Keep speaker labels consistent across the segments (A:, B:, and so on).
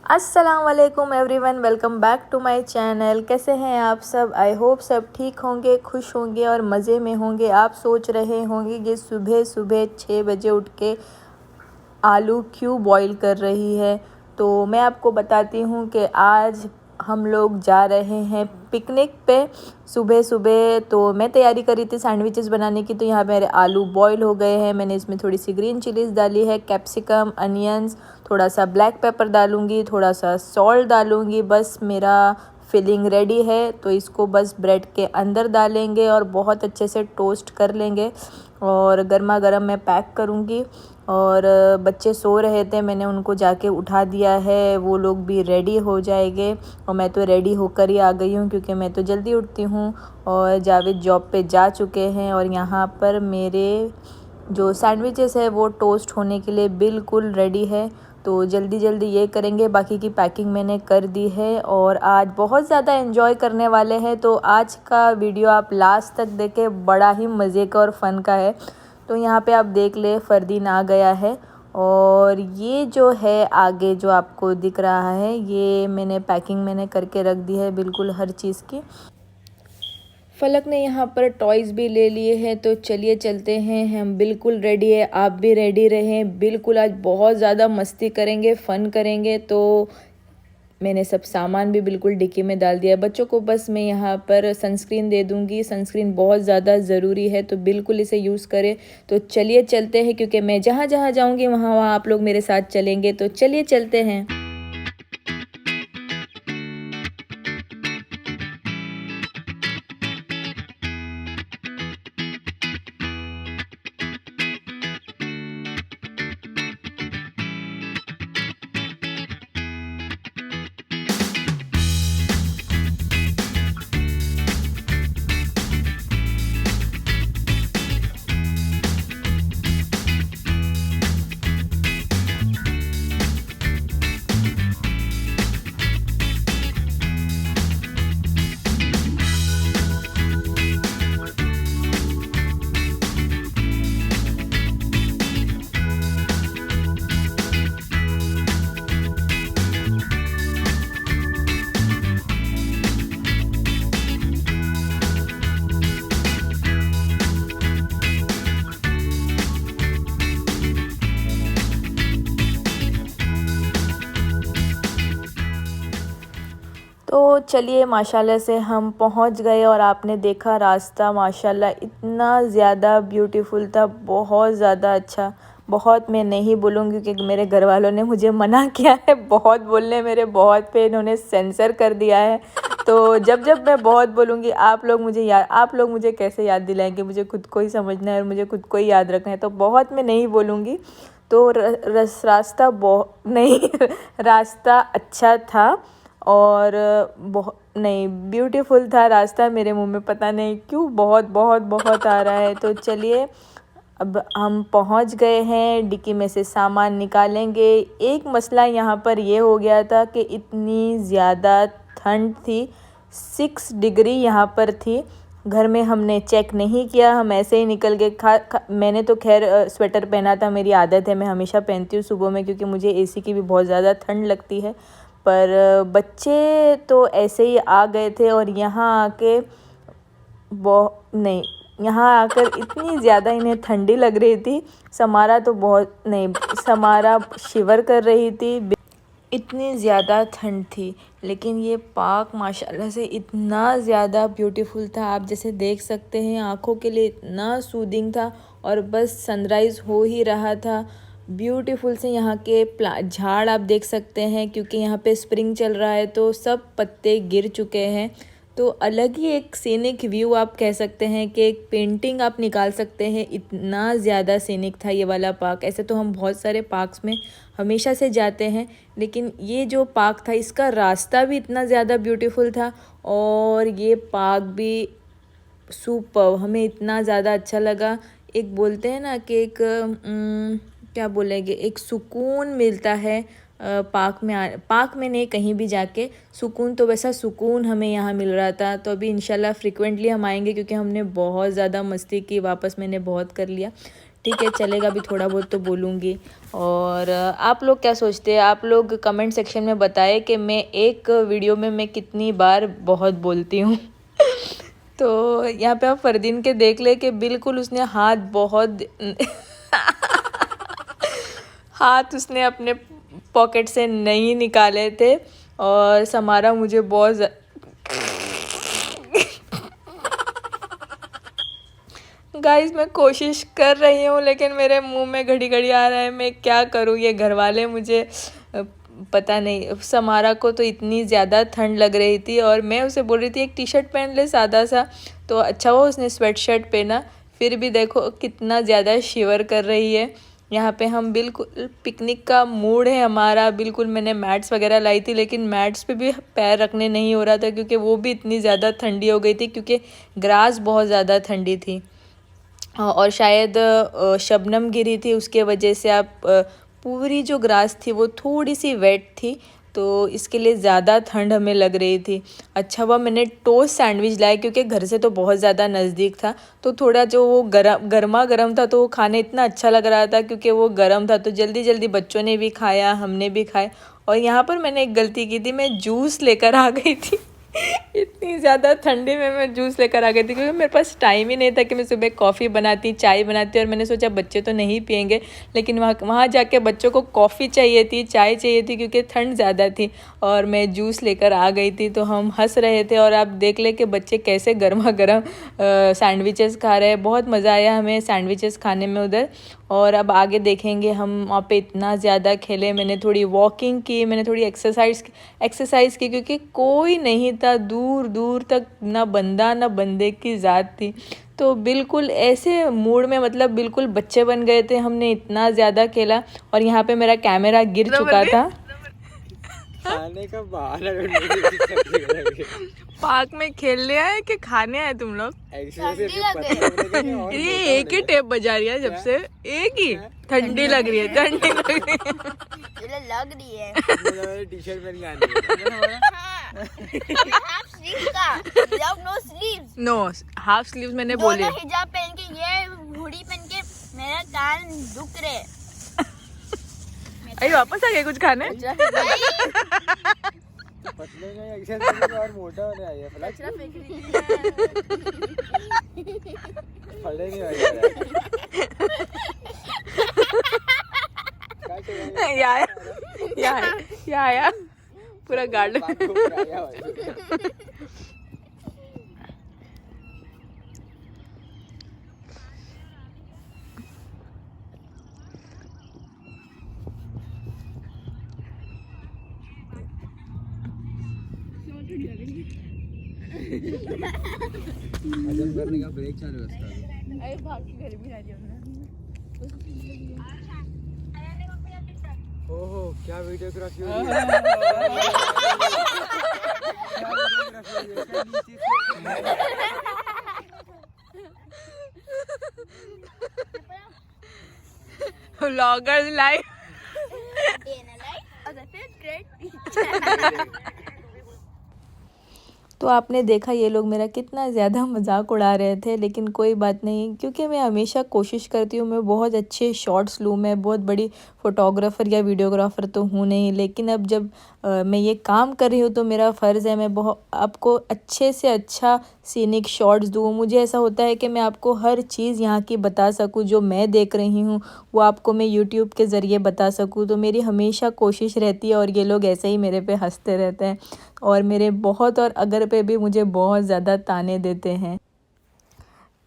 A: अस्सलाम वालेकुम everyone, welcome back to my channel. कैसे हैं आप सब? आई होप सब ठीक होंगे, खुश होंगे और मज़े में होंगे। आप सोच रहे होंगे कि सुबह सुबह 6 बजे उठ के आलू क्यों बॉईल कर रही है। तो मैं आपको बताती हूँ कि आज हम लोग जा रहे हैं पिकनिक पे। सुबह सुबह तो मैं तैयारी करी थी सैंडविचेस बनाने की, तो यहाँ मेरे आलू बॉईल हो गए हैं। मैंने इसमें थोड़ी सी ग्रीन चिलीज़ डाली है, कैप्सिकम, अनियंस, थोड़ा सा ब्लैक पेपर डालूँगी, थोड़ा सा सॉल्ट डालूँगी। बस मेरा फिलिंग रेडी है, तो इसको बस ब्रेड के अंदर डालेंगे और बहुत अच्छे से टोस्ट कर लेंगे और गर्मा गर्म मैं पैक करूँगी। और बच्चे सो रहे थे, मैंने उनको जाके उठा दिया है, वो लोग भी रेडी हो जाएंगे और मैं तो रेडी होकर ही आ गई हूँ क्योंकि मैं तो जल्दी उठती हूँ। और जावेद जॉब पे जा चुके हैं और यहाँ पर मेरे जो सैंडविचेस है वो टोस्ट होने के लिए बिल्कुल रेडी है। तो जल्दी जल्दी ये करेंगे, बाकी की पैकिंग मैंने कर दी है और आज बहुत ज़्यादा एंजॉय करने वाले हैं। तो आज का वीडियो आप लास्ट तक देखें, बड़ा ही मज़े का और फ़न का है। तो यहाँ पे आप देख ले, फ़रदीन आ गया है और ये जो है आगे जो आपको दिख रहा है, ये मैंने पैकिंग करके रख दी है बिल्कुल हर चीज़ की। फलक ने यहाँ पर टॉयज़ भी ले लिए हैं, तो चलिए चलते हैं। हम बिल्कुल रेडी है, आप भी रेडी रहें। बिल्कुल आज बहुत ज़्यादा मस्ती करेंगे, फ़न करेंगे। तो मैंने सब सामान भी बिल्कुल डिक्की में डाल दिया है। बच्चों को बस मैं यहाँ पर सनस्क्रीन दे दूँगी। सनस्क्रीन बहुत ज़्यादा ज़रूरी है, तो बिल्कुल इसे यूज़ करें। तो चलिए चलते हैं, क्योंकि मैं जहाँ जहाँ जाऊँगी वहाँ वहाँ आप लोग मेरे साथ चलेंगे। तो चलिए चलते हैं। तो चलिए, माशाल्लाह से हम पहुंच गए और आपने देखा रास्ता माशाल्लाह इतना ज़्यादा ब्यूटीफुल था, बहुत ज़्यादा अच्छा। बहुत मैं नहीं बोलूँगी क्योंकि मेरे घर वालों ने मुझे मना किया है बहुत बोलने, मेरे बहुत पे इन्होंने सेंसर कर दिया है। तो जब जब मैं बहुत बोलूँगी आप लोग मुझे कैसे याद दिलाएंगे? मुझे खुद को ही समझना है और मुझे खुद को ही याद रखना है, तो बहुत मैं नहीं बोलूँगी। तो रास्ता बहुत नहीं रास्ता अच्छा था और बहुत नहीं ब्यूटीफुल था रास्ता। मेरे मुंह में पता नहीं क्यों बहुत बहुत बहुत आ रहा है। तो चलिए, अब हम पहुंच गए हैं, डिक्की में से सामान निकालेंगे। एक मसला यहाँ पर ये हो गया था कि इतनी ज़्यादा ठंड थी, 6 डिग्री यहाँ पर थी। घर में हमने चेक नहीं किया, हम ऐसे ही निकल गए। मैंने तो खैर स्वेटर पहना था, मेरी आदत है, मैं हमेशा पहनती हूँ सुबह में क्योंकि मुझे एसी की भी बहुत ज़्यादा ठंड लगती है। पर बच्चे तो ऐसे ही आ गए थे और यहाँ आके यहाँ आकर इतनी ज़्यादा इन्हें ठंडी लग रही थी। समारा शिवर कर रही थी, इतनी ज़्यादा ठंड थी। लेकिन ये पार्क माशाल्लाह से इतना ज़्यादा ब्यूटीफुल था, आप जैसे देख सकते हैं, आँखों के लिए इतना सूदिंग था। और बस सनराइज़ हो ही रहा था, ब्यूटीफुल से यहाँ के झाड़ आप देख सकते हैं, क्योंकि यहाँ पे स्प्रिंग चल रहा है तो सब पत्ते गिर चुके हैं। तो अलग ही एक सीनिक व्यू आप कह सकते हैं कि एक पेंटिंग आप निकाल सकते हैं, इतना ज़्यादा सीनिक था ये वाला पार्क। ऐसे तो हम बहुत सारे पार्क्स में हमेशा से जाते हैं, लेकिन ये जो पार्क था इसका रास्ता भी इतना ज़्यादा ब्यूटीफुल था और ये पार्क भी सुपर्ब, हमें इतना ज़्यादा अच्छा लगा। एक बोलते हैं ना कि एक क्या बोलेंगे, एक सुकून मिलता है पार्क में नहीं, कहीं भी जाके सुकून, तो वैसा सुकून हमें यहाँ मिल रहा था। तो अभी इंशाल्लाह फ्रिक्वेंटली हम आएंगे क्योंकि हमने बहुत ज़्यादा मस्ती की, वापस मैंने बहुत कर लिया। ठीक है चलेगा, अभी थोड़ा बहुत तो बोलूँगी। और आप लोग क्या सोचते हैं? आप लोग कमेंट सेक्शन में बताएं कि मैं एक वीडियो में मैं कितनी बार बहुत बोलती हूँ। तो यहाँ पे आप फरदीन के देख ले कि बिल्कुल उसने हाथ बहुत हाथ उसने अपने पॉकेट से नहीं निकाले थे और समारा मुझे बहुत गाइस मैं कोशिश कर रही हूँ लेकिन मेरे मुंह में घड़ी घड़ी आ रहा है, मैं क्या करूँ। ये घर वाले मुझे पता नहीं, समारा को तो इतनी ज़्यादा ठंड लग रही थी और मैं उसे बोल रही थी एक टी शर्ट पहन ले सादा सा, तो अच्छा हुआ उसने स्वेट शर्ट पहना। फिर भी देखो कितना ज़्यादा शिवर कर रही है। यहाँ पे हम बिल्कुल पिकनिक का मूड है हमारा, बिल्कुल मैंने मैट्स वगैरह लाई थी लेकिन मैट्स पे भी पैर रखने नहीं हो रहा था क्योंकि वो भी इतनी ज़्यादा ठंडी हो गई थी क्योंकि ग्रास बहुत ज़्यादा ठंडी थी। और शायद शबनम गिरी थी उसके वजह से आप पूरी जो ग्रास थी वो थोड़ी सी वेट थी, तो इसके लिए ज़्यादा ठंड हमें लग रही थी। अच्छा हुआ मैंने टोस्ट सैंडविच लाया क्योंकि घर से तो बहुत ज़्यादा नज़दीक था, तो थोड़ा जो वो गर्मा गर्म था तो वो खाने इतना अच्छा लग रहा था क्योंकि वो गर्म था, तो जल्दी जल्दी बच्चों ने भी खाया, हमने भी खाए। और यहाँ पर मैंने एक गलती की थी, मैं जूस लेकर आ गई थी। इतनी ज़्यादा ठंडी में मैं जूस लेकर आ गई थी क्योंकि मेरे पास टाइम ही नहीं था कि मैं सुबह कॉफ़ी बनाती, चाय बनाती, और मैंने सोचा बच्चे तो नहीं पियेंगे, लेकिन वहाँ जाके बच्चों को कॉफ़ी चाहिए थी, चाय चाहिए थी क्योंकि ठंड ज़्यादा थी और मैं जूस लेकर आ गई थी। तो हम हंस रहे थे और आप देख ले कि बच्चे कैसे गर्मा गर्म सैंडविचेस खा रहे हैं। बहुत मज़ा आया हमें सैंडविचेस खाने में उधर। और अब आगे देखेंगे हम, वहाँ पे इतना ज़्यादा खेले, मैंने थोड़ी वॉकिंग की, मैंने थोड़ी एक्सरसाइज की क्योंकि कोई नहीं था, दूर दूर तक ना बंदा ना बंदे की ज़ात थी। तो बिल्कुल ऐसे मूड में, मतलब बिल्कुल बच्चे बन गए थे, हमने इतना ज़्यादा खेला। और यहाँ पे मेरा कैमरा गिर चुका था।
B: खाने का बहाना
A: पार्क में खेलने आए कि खाने आए तुम लोग? ये एक ही टेप बजा रही है जब से, एक ही। ठंडी लग रही है, ठंडी लग रही है।
B: टी शर्ट पहन के आनी
A: नो हाफ स्लीव्स मैंने बोली।
C: हिजाब पहन के, ये हुडी पहन के मेरा कान दुख रहे।
A: अरे वापस आ गए कुछ खाने?
B: पतले में एक्सरसाइज और मोटा होने आई है। फले नहीं
A: आया पूरा गार्डन।
B: हजम करने का ब्रेक चालू है उसका।
A: अरे भाग के घर भी आ जाओ ना।
B: ओहो क्या वीडियोग्राफी हो रही है।
A: Vloggers life. तो आपने देखा ये लोग मेरा कितना ज़्यादा मजाक उड़ा रहे थे, लेकिन कोई बात नहीं क्योंकि मैं हमेशा कोशिश करती हूँ मैं बहुत अच्छे शॉट्स लूँ। मैं बहुत बड़ी फ़ोटोग्राफ़र या वीडियोग्राफ़र तो हूँ नहीं, लेकिन अब जब मैं ये काम कर रही हूँ तो मेरा फ़र्ज़ है मैं बहुत आपको अच्छे से अच्छा सीनिक शॉट्स दूँ। मुझे ऐसा होता है कि मैं आपको हर चीज़ यहाँ की बता सकूँ, जो मैं देख रही हूँ वो आपको मैं यूट्यूब के ज़रिए बता सकूँ। तो मेरी हमेशा कोशिश रहती है और ये लोग ऐसे ही मेरे पे हंसते रहते हैं और मेरे बहुत और अगर पे भी मुझे बहुत ज़्यादा ताने देते हैं।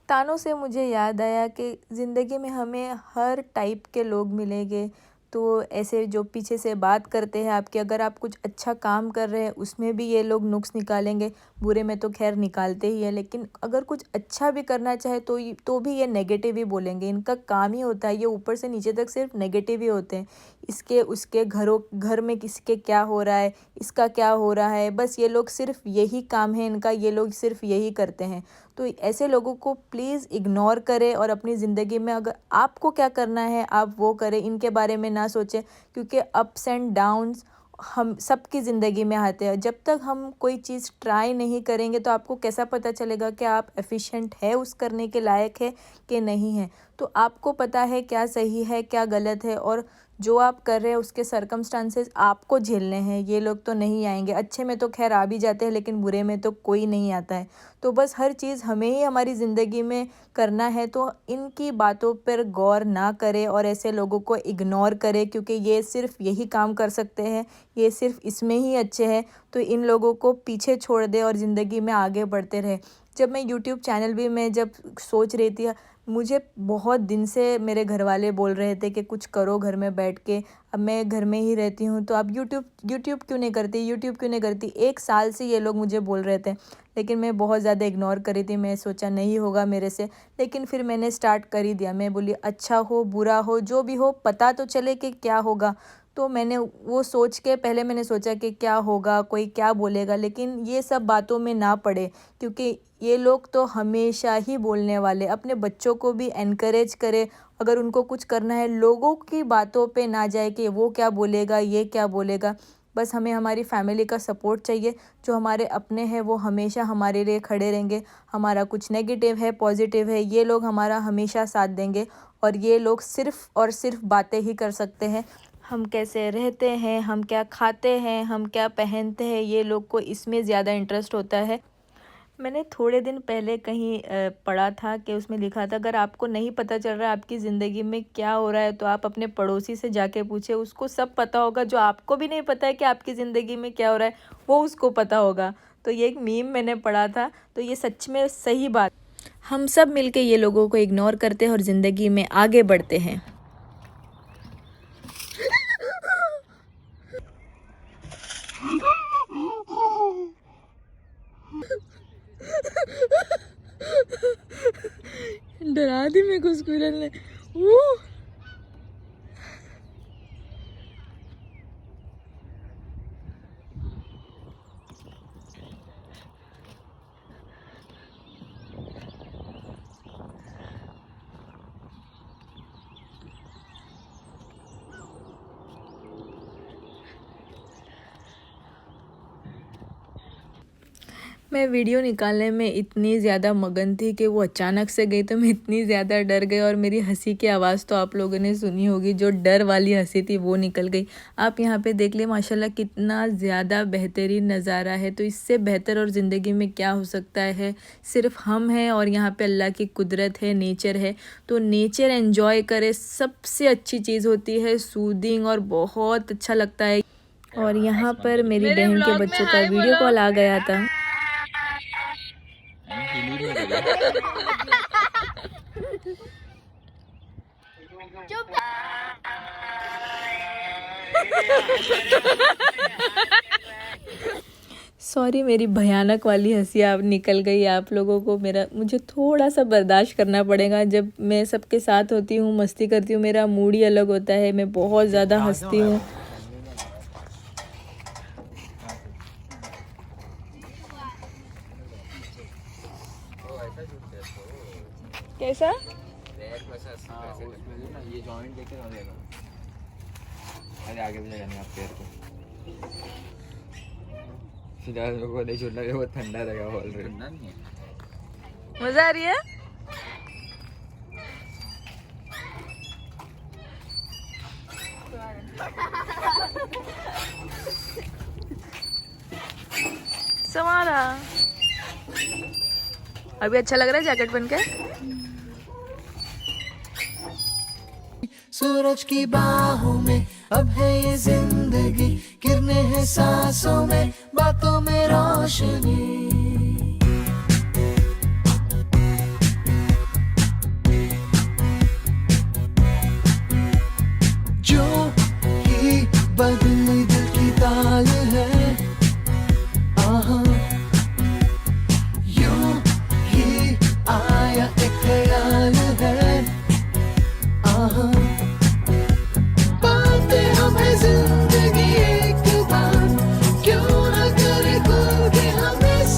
A: तानों से मुझे याद आया कि ज़िंदगी में हमें हर टाइप के लोग मिलेंगे। तो ऐसे जो पीछे से बात करते हैं आपके, अगर आप कुछ अच्छा काम कर रहे हैं उसमें भी ये लोग नुक्स निकालेंगे। बुरे में तो खैर निकालते ही है, लेकिन अगर कुछ अच्छा भी करना चाहे तो भी ये नेगेटिव ही बोलेंगे। इनका काम ही होता है, ये ऊपर से नीचे तक सिर्फ नेगेटिव ही होते हैं। इसके उसके घर में किसके क्या हो रहा है, इसका क्या हो रहा है, बस ये लोग सिर्फ यही काम है इनका, ये लोग सिर्फ यही करते हैं। तो ऐसे लोगों को प्लीज़ इग्नोर करें और अपनी ज़िंदगी में अगर आपको क्या करना है आप वो करें, इनके बारे में ना सोचें क्योंकि अप्स एंड डाउन्स हम सबकी ज़िंदगी में आते हैं। जब तक हम कोई चीज़ ट्राई नहीं करेंगे तो आपको कैसा पता चलेगा कि आप एफिशिएंट है उस करने के लायक है कि नहीं है। तो आपको पता है क्या सही है क्या गलत है, और जो आप कर रहे हैं उसके सर्कमस्टांसेस आपको झेलने हैं। ये लोग तो नहीं आएंगे। अच्छे में तो खैर आ भी जाते हैं, लेकिन बुरे में तो कोई नहीं आता है। तो बस हर चीज़ हमें ही हमारी ज़िंदगी में करना है, तो इनकी बातों पर गौर ना करें और ऐसे लोगों को इग्नोर करें, क्योंकि ये सिर्फ यही काम कर सकते हैं, ये सिर्फ इसमें ही अच्छे हैं। तो इन लोगों को पीछे छोड़ दे और ज़िंदगी में आगे बढ़ते रहे। जब मैं यूट्यूब चैनल भी मैं जब सोच रही थी, मुझे बहुत दिन से मेरे घर वाले बोल रहे थे कि कुछ करो घर में बैठ के। अब मैं घर में ही रहती हूँ, तो अब यूट्यूब क्यों नहीं करती, यूट्यूब क्यों नहीं करती। 1 साल से ये लोग मुझे बोल रहे थे, लेकिन मैं बहुत ज़्यादा इग्नोर करी थी। मैं सोचा नहीं होगा मेरे से, लेकिन फिर मैंने स्टार्ट कर ही दिया। मैं बोली अच्छा हो बुरा हो जो भी हो, पता तो चले कि क्या होगा। तो मैंने वो सोच के पहले मैंने सोचा कि क्या होगा, कोई क्या बोलेगा, लेकिन ये सब बातों में ना पड़े, क्योंकि ये लोग तो हमेशा ही बोलने वाले। अपने बच्चों को भी एनकरेज करे, अगर उनको कुछ करना है लोगों की बातों पे ना जाए कि वो क्या बोलेगा ये क्या बोलेगा। बस हमें हमारी फैमिली का सपोर्ट चाहिए। जो हमारे अपने हैं वो हमेशा हमारे लिए खड़े रहेंगे। हमारा कुछ नेगेटिव है पॉजिटिव है, ये लोग हमारा हमेशा साथ देंगे। और ये लोग सिर्फ़ और सिर्फ बातें ही कर सकते हैं। हम कैसे रहते हैं, हम क्या खाते हैं, हम क्या पहनते हैं, ये लोग को इसमें ज़्यादा इंटरेस्ट होता है। मैंने थोड़े दिन पहले कहीं पढ़ा था कि उसमें लिखा था, अगर आपको नहीं पता चल रहा है आपकी ज़िंदगी में क्या हो रहा है, तो आप अपने पड़ोसी से जाके पूछे, उसको सब पता होगा। जो आपको भी नहीं पता है कि आपकी ज़िंदगी में क्या हो रहा है, वो उसको पता होगा। तो ये एक मीम मैंने पढ़ा था, तो ये सच में सही बात। हम सब मिलके ये लोगों को इग्नोर करते हैं और ज़िंदगी में आगे बढ़ते हैं। डरा दी मेरे को स्क्विरल ने। मैं वीडियो निकालने में इतनी ज़्यादा मगन थी कि वो अचानक से गई, तो मैं इतनी ज़्यादा डर गई। और मेरी हंसी की आवाज़ तो आप लोगों ने सुनी होगी, जो डर वाली हंसी थी वो निकल गई। आप यहाँ पे देख लिए माशाल्लाह कितना ज़्यादा बेहतरीन नज़ारा है। तो इससे बेहतर और ज़िंदगी में क्या हो सकता है। सिर्फ हम हैं और यहाँ पे अल्लाह की कुदरत है, नेचर है। तो नेचर एंजॉय करें, सबसे अच्छी चीज़ होती है, सूदिंग, और बहुत अच्छा लगता है। और यहाँ पर मेरी बहन के बच्चों का वीडियो कॉल आ गया था। सॉरी, मेरी भयानक वाली हंसी आप निकल गई। आप लोगों को मुझे थोड़ा सा बर्दाश्त करना पड़ेगा। जब मैं सबके साथ होती हूँ, मस्ती करती हूँ, मेरा मूड ही अलग होता है। मैं बहुत ज़्यादा हंसती हूँ। कैसा
B: ये जॉइंट देखे ना देगा। अरे आगे भी लगाने आप पैर को। फिलहाल मेरे को नहीं छोड़ना, बहुत ठंडा लगा ऑलरेडी। ठंडा नहीं है,
A: मज़ा आ रही है। समारा अभी अच्छा लग रहा है जैकेट पहन के।
D: सूरज की बाहों में अब है ये जिंदगी, किरणें हैं सांसों में, बातों में रोशनी। जो ही बदली दिल की ताल है, आहा यूं ही आया एक ख्याल है, आहा जिंदगी एक बार क्यों न करे खुल के हम इस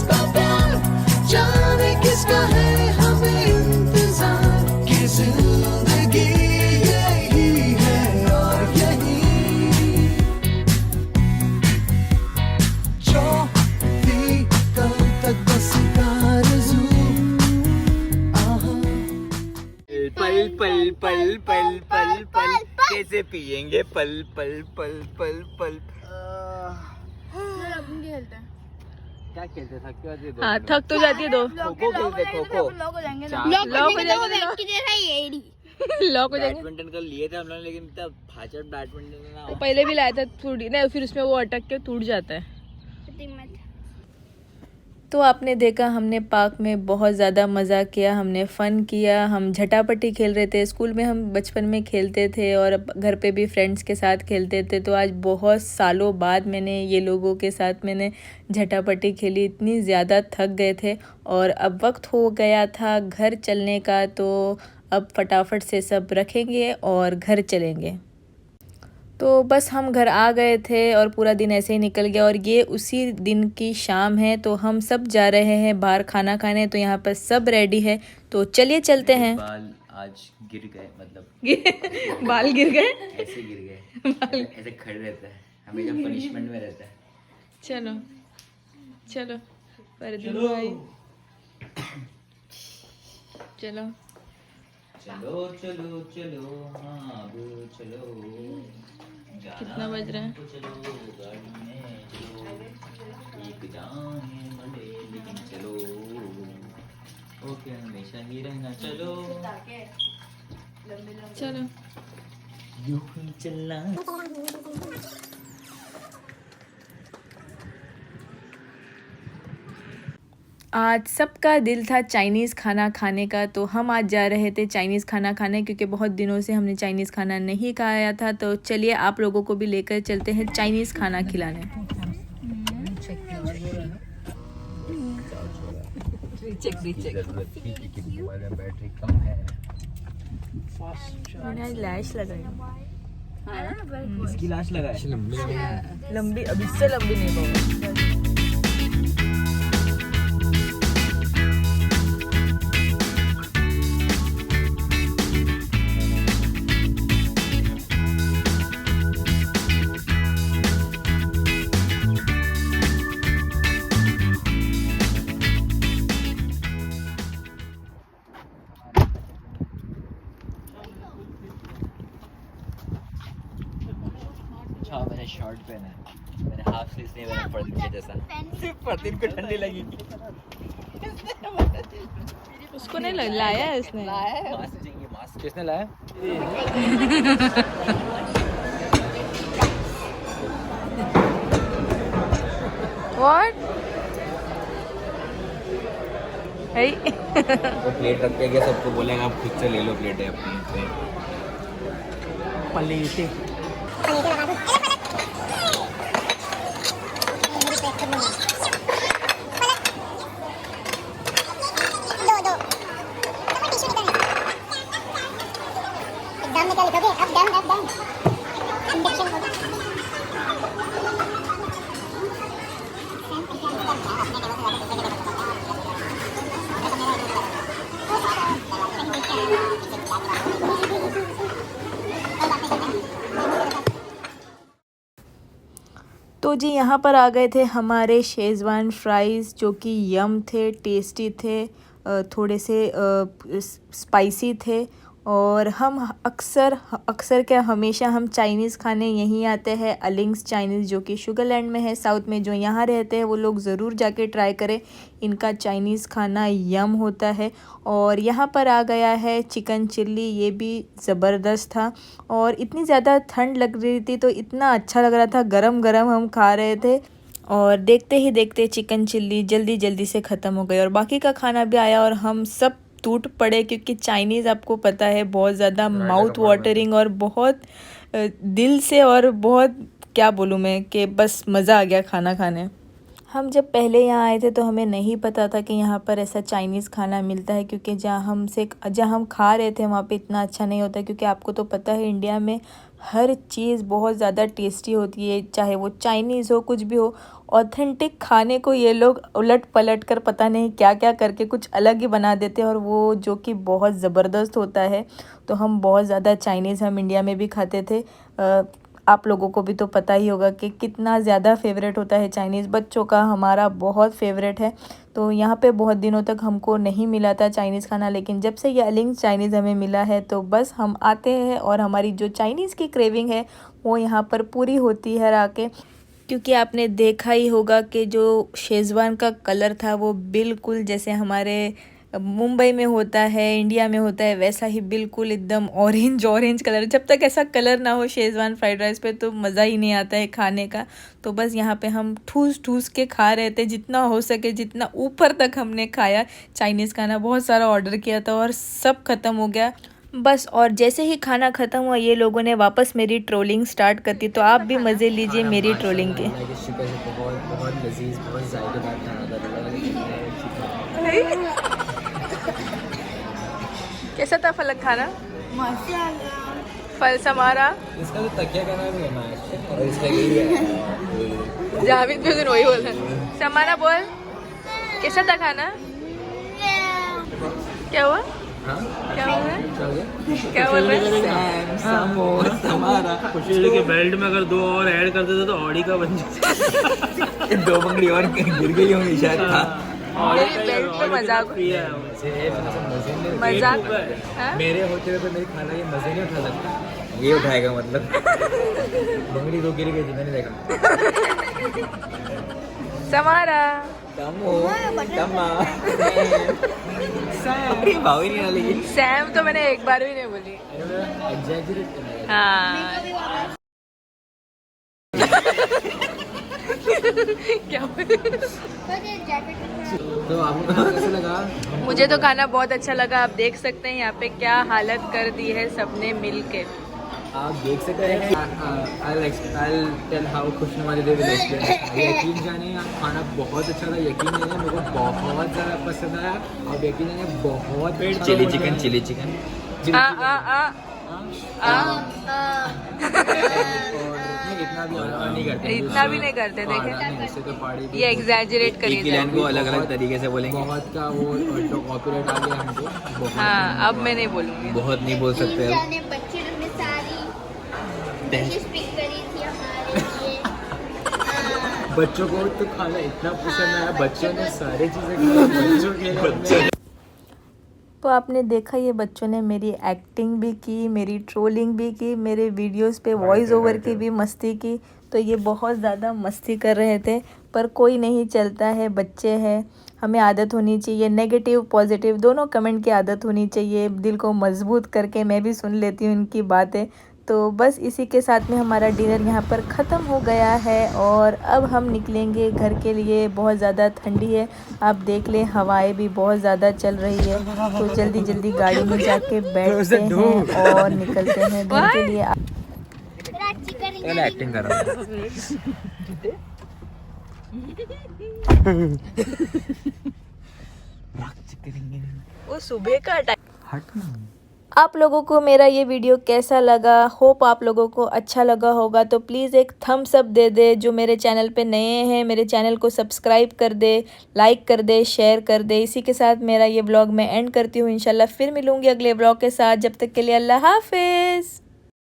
B: पल पल पल पल पल पल कैसे पिएंगे पल पल पल पल पल। क्या खेलते थक क्यों जाती है?
A: हाँ थक तो जाती है दो।
B: खो खेलते खो खो।
A: लॉक हो जाएंगे।
B: बैडमिंटन कल लिए थे हम लोग लेकिन इतना फाचर बैडमिंटन ना।
A: पहले भी लाया था थोड़ी नहीं, फिर उसमें वो अटक के टूट जाता है। तो आपने देखा हमने पार्क में बहुत ज़्यादा मज़ा किया, हमने फ़न किया, हम झटापटी खेल रहे थे। स्कूल में हम बचपन में खेलते थे और घर पे भी फ्रेंड्स के साथ खेलते थे। तो आज बहुत सालों बाद मैंने ये लोगों के साथ मैंने झटापटी खेली। इतनी ज़्यादा थक गए थे और अब वक्त हो गया था घर चलने का। तो अब फटाफट से सब रखेंगे और घर चलेंगे। तो बस हम घर आ गए थे और पूरा दिन ऐसे ही निकल गया और ये उसी दिन की शाम है। तो हम सब जा रहे हैं बाहर खाना खाने। तो यहाँ पर सब रेडी है, तो चलिए चलते हैं।
B: बाल आज गिर गए, मतलब
A: बाल गिर गए,
B: ऐसे गिर गए, ऐसे खड़े रहता है, हमेशा पनिशमेंट में रहता है।
A: चलो चलो परदीन भाई, चलो
B: चलो चलो चलो हाँ अब चलो।
A: कितना बज रहा है?
B: चलो गाड़ी में चलो, एक जाने मरे लेकिन चलो, ओके हमेशा ही रहना चलो
A: चलो।
B: यूं ही चलना।
A: आज सबका दिल था चाइनीज़ खाना खाने का। तो हम आज जा रहे थे चाइनीज़ खाना खाने, क्योंकि बहुत दिनों से हमने चाइनीज़ खाना नहीं खाया था। तो चलिए आप लोगों को भी लेकर चलते हैं चाइनीज़ खाना खिलाने।
B: बैटरी कम है।
A: मैंने आज लैश लगाई,
B: इसकी लाश लगा है
A: लंबी, अब इससे लंबी नहीं होगा।
B: मैंने शॉर्ट पहना है, मैंने हाफ स्लीव नहीं पहना परदीन के जैसा। सिर्फ परदीन को ठंडी लगेगी।
A: उसको नहीं लाया है इसने।
B: मास्क चाहिए, मास्क किसने लाया?
A: What? Hey.
B: वो प्लेट रख के गया, सबको बोलेगा आप खुद से ले लो प्लेट है अपनी प्लेट।
A: तो जी यहाँ पर आ गए थे हमारे शेज़वान फ्राइज़, जो कि यम थे, टेस्टी थे, थोड़े से स्पाइसी थे। और हम अक्सर क्या हमेशा हम चाइनीज़ खाने यहीं आते हैं, अलिंग्स चाइनीज़, जो कि शुगरलैंड में है साउथ में। जो यहाँ रहते हैं वो लोग ज़रूर जाके ट्राई करें, इनका चाइनीज़ खाना यम होता है। और यहाँ पर आ गया है चिकन चिल्ली, ये भी ज़बरदस्त था। और इतनी ज़्यादा ठंड लग रही थी तो इतना अच्छा लग रहा था, गरम गरम हम खा रहे थे। और देखते ही देखते चिकन चिल्ली जल्दी से ख़त्म हो गई और बाकी का खाना भी आया और हम सब टूट पड़े, क्योंकि चाइनीज़ आपको पता है बहुत ज़्यादा माउथ वाटरिंग और बहुत दिल से, और बहुत क्या बोलूँ मैं, कि बस मज़ा आ गया खाना खाने। हम जब पहले यहाँ आए थे तो हमें नहीं पता था कि यहाँ पर ऐसा चाइनीज़ खाना मिलता है, क्योंकि जहाँ हम खा रहे थे वहाँ पे इतना अच्छा नहीं होता। क्योंकि आपको तो पता है इंडिया में हर चीज़ बहुत ज़्यादा टेस्टी होती है, चाहे वो चाइनीज़ हो कुछ भी हो। ऑथेंटिक खाने को ये लोग उलट पलट कर पता नहीं क्या क्या करके कुछ अलग ही बना देते हैं, और वो जो कि बहुत ज़बरदस्त होता है। तो हम बहुत ज़्यादा चाइनीज़ हम इंडिया में भी खाते थे। आप लोगों को भी तो पता ही होगा कि कितना ज़्यादा फेवरेट होता है चाइनीज़। बच्चों का हमारा बहुत फेवरेट है। तो यहाँ पे बहुत दिनों तक हमको नहीं मिला था चाइनीज़ खाना, लेकिन जब से ये अलिंग चाइनीज़ हमें मिला है तो बस हम आते हैं और हमारी जो चाइनीज़ की क्रेविंग है वो यहाँ पर पूरी होती है आके। क्योंकि आपने देखा ही होगा कि जो शेज़वान का कलर था वो बिल्कुल जैसे हमारे मुंबई में होता है, इंडिया में होता है, वैसा ही बिल्कुल एकदम ऑरेंज कलर। जब तक ऐसा कलर ना हो शेज़वान फ्राइड राइस पे तो मज़ा ही नहीं आता है खाने का। तो बस यहाँ पे हम ठूस के खा रहे थे जितना हो सके, जितना ऊपर तक हमने खाया। चाइनीज़ खाना बहुत सारा ऑर्डर किया था और सब ख़त्म हो गया बस। और जैसे ही खाना ख़त्म हुआ ये लोगों ने वापस मेरी ट्रोलिंग स्टार्ट कर दी। तो आप भी मज़े लीजिए मेरी ट्रोलिंग के।
B: बहुत लजीज, बहुत जायकेदार खाना था।
A: कैसा था फलक खाना? फल समारा
B: इसका तो तकिया का नाम है माश और इसका यही है।
A: जावेद भी वही बोल रहा है। समारा बोल, कैसा था खाना? क्या हुआ?
B: हाँ
A: क्या हुआ?
B: क्या
A: बोल रहे हैं?
B: हमारा
E: खुशी के बेल्ट में अगर 2 और ऐड कर देते तो ऑडी का बन जाता।
B: 2 बंगड़ी और गिर गई होंगी शायद।
A: मेरी बेल्ट पे मजाक हाँ?
B: मेरे होते हुए तो मेरी खाना ये मजे नहीं उठा सकता। ये उठाएगा मतलब। बंगड़ी 2 गिर गई थी, मैंने देखा।
A: समारा
B: भाव ही नहीं आ लेकिन
A: सैम तो मैंने एक बार भी नहीं बोली। हाँ क्या
B: तो आपको खाना कैसा लगा?
A: मुझे तो खाना बहुत अच्छा लगा। आप देख सकते हैं यहाँ पे क्या हालत कर दी है सबने मिल के।
B: आप देख सकते हैं। I'll tell how खुशनुमा दे यकीन जाने खाना बहुत अच्छा था। यकीन जाने मेरे को बहुत ज़्यादा पसंद आया। और यकीन जाने बहुत चिली चिकन
A: इतना भी नहीं करते देखे। ये एग्जैजरेट करिए
B: को अलग अलग तरीके से बोलेंगे। बहुत का वो कॉपीराइट आ गया हमको।
A: हाँ अब मैं नहीं बोलूँगी।
B: बहुत नहीं बोल सकते अब।
C: जाने बच्चे लोग ने सारी डिशेस पिक करी थी हमारे लिए।
B: बच्चों को तो खाना इतना पसंद आया, बच्चों ने सारी चीज़ें खाई बच्चों के लिए।
A: तो आपने देखा ये बच्चों ने मेरी एक्टिंग भी की, मेरी ट्रोलिंग भी की, मेरे वीडियोस पे वॉइस ओवर की भी मस्ती की। तो ये बहुत ज़्यादा मस्ती कर रहे थे, पर कोई नहीं चलता है, बच्चे हैं। हमें आदत होनी चाहिए नेगेटिव पॉजिटिव दोनों कमेंट की आदत होनी चाहिए। दिल को मजबूत करके मैं भी सुन लेती हूँ इनकी बातें। तो बस इसी के साथ में हमारा डिनर यहाँ पर ख़त्म हो गया है और अब हम निकलेंगे घर के लिए। बहुत ज़्यादा ठंडी है, आप देख लें, हवाएं भी बहुत ज़्यादा चल रही है। तो जल्दी गाड़ी में जाके बैठते हैं और निकलते हैं घर के लिए।
B: एक्टिंग कर रहा
A: वो सुबह का टाइम। आप लोगों को मेरा ये वीडियो कैसा लगा? होप आप लोगों को अच्छा लगा होगा। तो प्लीज़ एक थम्स अप दे दे। जो मेरे चैनल पे नए हैं मेरे चैनल को सब्सक्राइब कर दे, लाइक कर दे, शेयर कर दे। इसी के साथ मेरा ये व्लॉग मैं एंड करती हूँ। इंशाल्लाह फिर मिलूँगी अगले व्लॉग के साथ। जब तक के लिए अल्लाह हाफिज़।